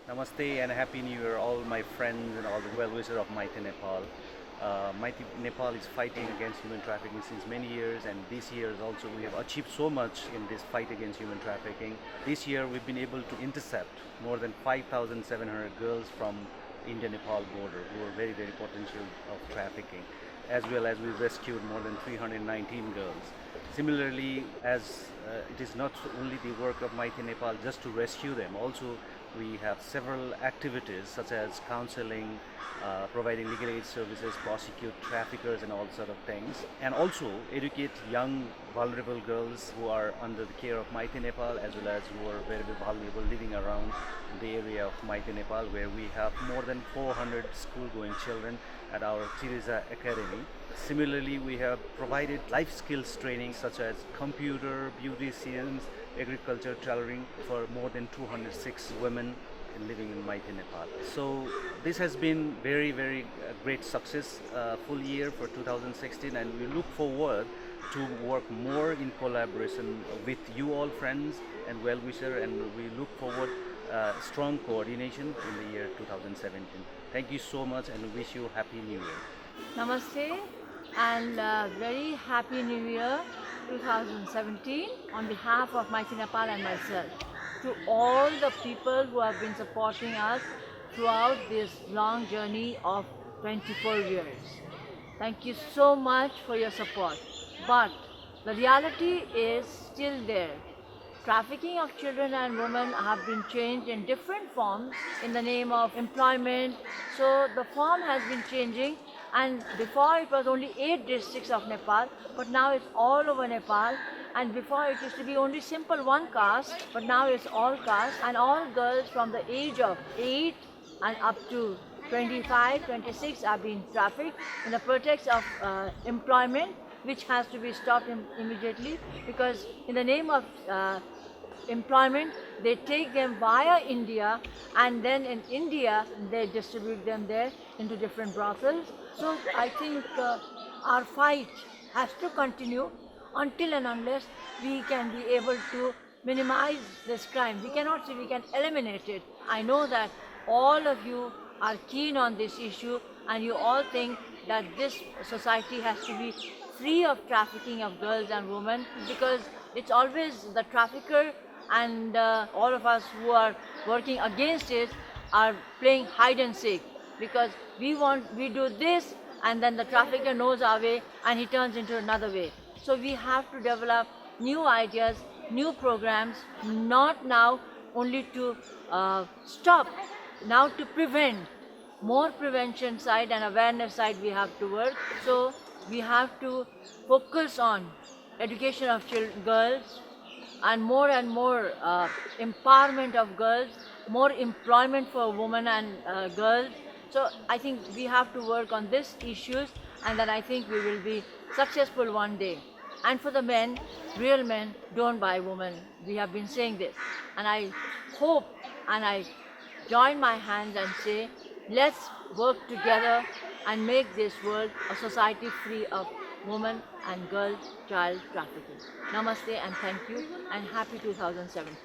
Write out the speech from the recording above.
Namaste and Happy New Year, all my friends and all the well-wishers of Mighty Nepal. Mighty Nepal is fighting against human trafficking since many years, and this year also we have achieved so much in this fight against human trafficking. This year we've been able to intercept more than 5,700 girls from India-Nepal border who are very, very potential of trafficking, as well as we rescued more than 319 girls. Similarly, as it is not only the work of Mighty Nepal just to rescue them, also we have several activities such as counseling, providing legal aid services, prosecute traffickers and all sort of things, and also educate young vulnerable girls who are under the care of Mighty Nepal, as well as who are very vulnerable living around the area of Mighty Nepal, where we have more than 400 school-going children at our Teresa Academy. Similarly, we have provided life skills training such as computer, beauticians, agriculture, tailoring for more than 206 women living in Mighty Nepal. So this has been very, very great success, full year for 2016, and we look forward to work more in collaboration with you all friends and well-wisher, and we look forward strong coordination in the year 2017. Thank you so much and wish you Happy New Year. Namaste and very happy New Year 2017 on behalf of Mighty Nepal and myself to all the people who have been supporting us throughout this long journey of 24 years. Thank you so much for your support. But the reality is still there. Trafficking of children and women have been changed in different forms in the name of employment. So the form has been changing, and before it was only 8 districts of Nepal, but now it's all over Nepal. And before it used to be only simple one caste, but now it's all caste, and all girls from the age of 8 and up to 25, 26 are being trafficked in the pretext of employment, which has to be stopped immediately, because in the name of employment, they take them via India, and then in India they distribute them there into different brothels. So I think our fight has to continue until and unless we can be able to minimize this crime. We cannot say we can eliminate it. I know that all of you are keen on this issue, and you all think that this society has to be free of trafficking of girls and women, because it's always the trafficker, and all of us who are working against it are playing hide and seek, because we do this and then the trafficker knows our way and he turns into another way. So we have to develop new ideas, new programs, not now only to stop, now to prevent. More prevention side and awareness side we have to work. So we have to focus on education of girls, and more empowerment of girls, more employment for women and girls. So I think we have to work on these issues, and then I think we will be successful one day. And for the men, real men don't buy women. We have been saying this, and I hope and I join my hands and say, let's work together and make this world a society free of women and girl child trafficking. Namaste and thank you, and happy 2017.